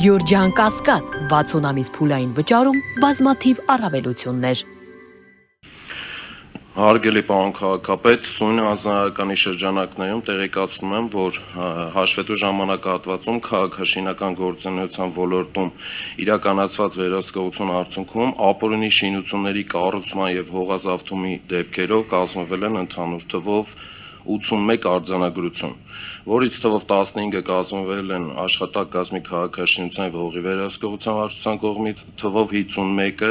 Գյորջյան Կասկադ 60 ամիս փուլային վճարում բազմաթիվ առավելություններ։ Հարգելի պարոն քաղաքապետ, սույն հանձնարարականի շրջանակներում տեղեկացնում եմ, որ հաշվետու ժամանակահատվածում քաղաքաշինական գործունեության ոլորտում իրականացված վերահսկողության արդյունքում ապօրինի շինությունների կառուցման եւ հողազավթումի դեպքերով կազմվել են ընդհանուր թվով 81 արձանագրություն, որից թվով 15-ը կազմվել են աշխատակազմի քաղաքաշինության եւ հողի վերահսկողության վարչության կողմից, թվով 51-ը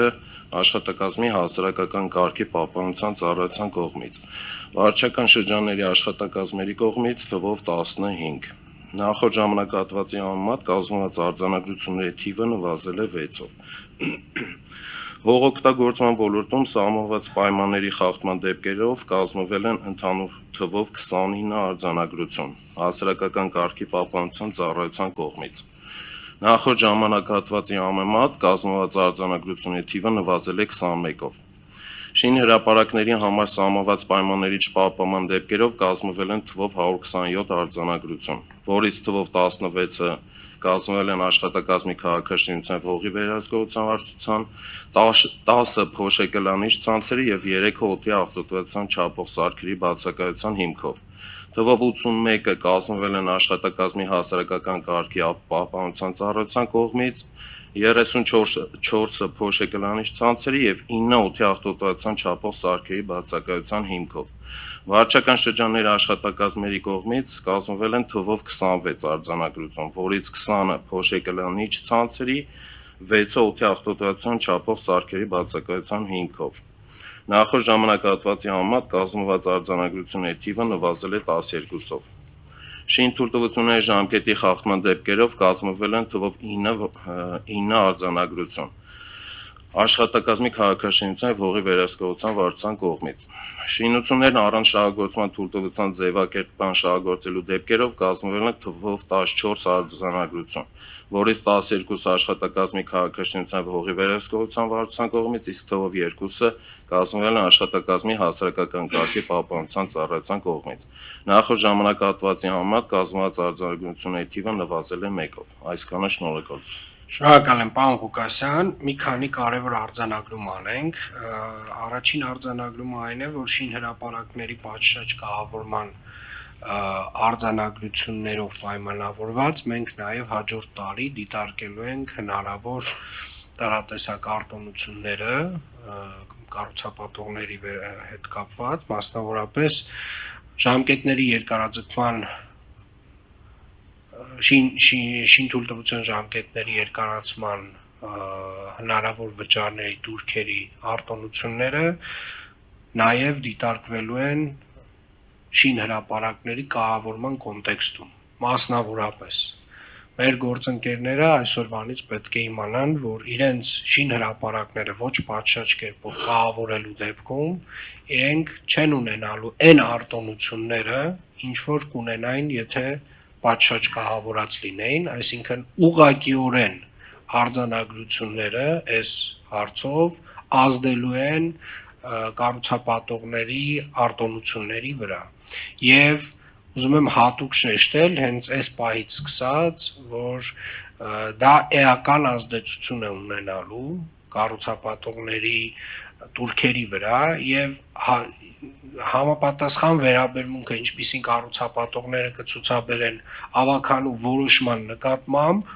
աշխատակազմի հասարակական կարգի պահպանության ծառայության կողմից, վարչական շրջանների աշխատակազմերի կողմից թվով 15։ Նախորդ ժամանակահատվածի համեմատ կազմված արձանագրությունների թիվը նվազել է 6-ով։ Հողօգտագործման ոլորտում սահմանված պայմանների խախտման դեպքերով կազմվել են ընդհանուր թվով 29 արձանագրություն, հասարակական կարգի պահպանության ծառայության կողմից։ Նախորդ ժամանակահատվածի համեմատ կազմված արձանագրությունների թիվը նվազել է 21-ով։ Շինհրապարակների համար սահմանված պայմանների չպահպանման դեպքերով կազմվել են թվով 127 արձանագրություն, որից թվով 16-ը կազմվել են աշխատակազմի քաղաքաշինության եւ հողի վերահսկողության վարչության, 10-ը փոշեկելանիչ ցանցերի եւ 3-ը օդի աղտոտվածության չափող սարքերի բացակայության հիմքով։ Թվով 81-ը կազմվել են աշխատակազմի հասարակական կարգի պահպանության ծառայության կողմից, 34-ը փոշեկելանիչ ցանցերի եւ 9-ը օդի աղտոտվածության չափող սարքերի բացակայության հիմքով։ Վարչական շրջանների աշխատակազմերի կողմից կազմվել են թվով 26 արձանագրություն, որից 20-ը փոշեկելանիչ ցանցերի, 6-ը օդի աղտոտվածության չափող սարքերի բացակայության հիմքով։ Նախորդ ժամանակահատվածի համեմատ կազմված արձանագրությունների թիվը նվազել է 12-ով։ Շինթույլտվությունների ժամկետի խախտման դեպքերով կազմվել են թվով 9 արձանագրություն, աշխատակազմի քաղաքաշինության եւ հողի վերահսկողության վարչության կողմից։ Շինություններն առանց շահագործման թույլտվության ձևակերպման շահագործելու դեպքերով կազմվել են թվով 14 արձանագրություն, որից 12-ը աշխատակազմի քաղաքաշինության եւ հողի վերահսկողության վարչության կողմից, իսկ թվով 2-ը կազմվել են աշխատակազմի հասարակական կարգի պահպանության ծառայության կողմից։ Նախորդ ժամանակահատվածի համեմատ կազմված արձանագրությունների թիվը նվազել է 1-ով։ Այսքանը շնորհակալություն։ Շնորհակալ եմ, պարոն Ղուկասյան, մի քանի կարևոր արձանագրում անենք։ Առաջին արձանագրումը այն է, որ շինհրապարակների պատշաճ կահավորման արձանագրություններով պայմանավորված մենք նաև հաջորդ տարի դիտարկելու ենք հնարավոր տարատեսակ արտոնությունները կառուցապատողների հետ կապված, մասնավորապես ժամկետների երկարաձգման շինթույլտվության ժամկետների երկարացման հնարավոր վճարների դուրքերի արտոնությունները նաև դիտարկվելու են շինհրապարակների կահավորման կոնտեքստում, մասնավորապես մեր գործընկերները այսօրվանից պետք է իմանան, որ իրենց շինհրապարակները ոչ պատշաճ կերպով կահավորելու դեպքում իրենք չեն ունենալու այն արտոնությունները, ինչ որ կունենային, եթե պատշաճ կահավորած լինեին, այսինքն ուղղակիորեն արձանագրությունները այս հարցով ազդելու են կառուցապատողների արտոնությունների վրա եւ ուզում եմ հատուկ շեշտել հենց այս պահից սկսած, որ դա էական ազդեցություն է ունենալու կառուցապատողների տուրքերի վրա եւ համապատասխան վերաբերմունքը, ինչպիսին կառուցապատողները կցուցաբերեն ավագանու որոշման նկատմամբ,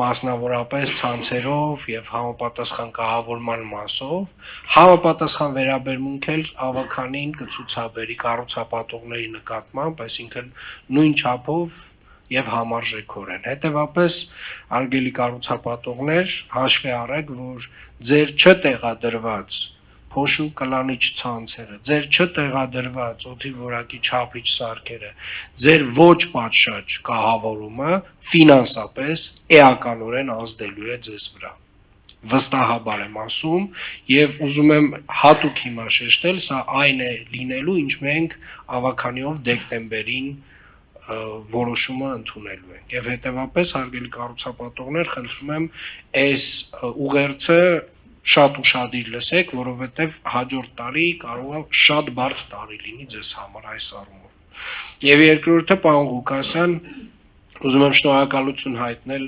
մասնավորապես ցանցերով եւ համապատասխան կահավորման մասով, համապատասխան վերաբերմունք էլ ավագանին կցուցաբերի կառուցապատողների նկատմամբ, այսինքն նույն չափով եւ համարժեքորեն։ Հետևաբար, արգելի կառուցապատողներ, հաշվի առեք, որ ձեր չտեղադրված փոշու կլանիչ ցանցերը, ձեր չտեղադրված օդի որակի չափիչ սարքերը, ձեր ոչ պատշաճ կահավորումը ֆինանսապես էականորեն ազդելու է ձեզ վրա։ Վստահաբար եմ ասում եւ ուզում եմ հատուկ հիմա շեշտել, սա այն է լինելու, ինչ մենք ավագանիով դեկտեմբերին որոշումը ընդունելու ենք եւ հետեւաբար հարգելի կառուցապատողներ, խնդրում եմ այս ուղերձը շատ ուշադիր լսեք, որովհետեւ հաջորդ տարի կարող է շատ բարդ տարի լինի ձեզ համար այս առումով։ Եվ երկրորդը, պարոն Ղուկասյան, Ուզում եմ շնորհակալություն հայտնել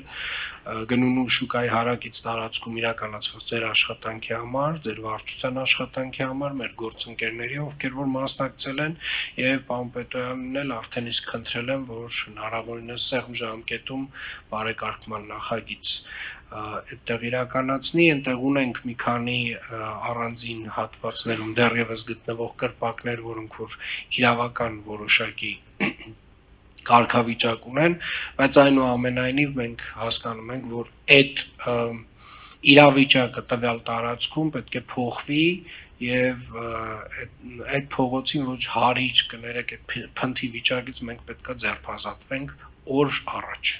գնունու շուկայի հարակից տարածքում իրականացված ձեր աշխատանքի համար, ձեր վարչության աշխատանքի համար, մեր գործընկերների, ովքեր որ մասնակցել են, եւ պարոն Պետոյանն էլ արդեն իսկ խնդրել եմ, որ հնարավորինս սեղմ ժամկետում բարեկարգման նախագիծ այդտեղ իրականացնի, այնտեղ ունենք մի քանի առանձին հատվածներում դեռևս գտնվող կրպակներ, որոնք որ իրավական որոշակի կարգավիճակ ունեն, բայց այնուամենայնիվ մենք հասկանում ենք, որ այդ իրավիճակը տվյալ տարածքում պետք է փոխվի եւ այդ փողոցին ոչ հարիր կներեք այդ փնթի վիճակից մենք պետք է ձերբազատվենք օր առաջ։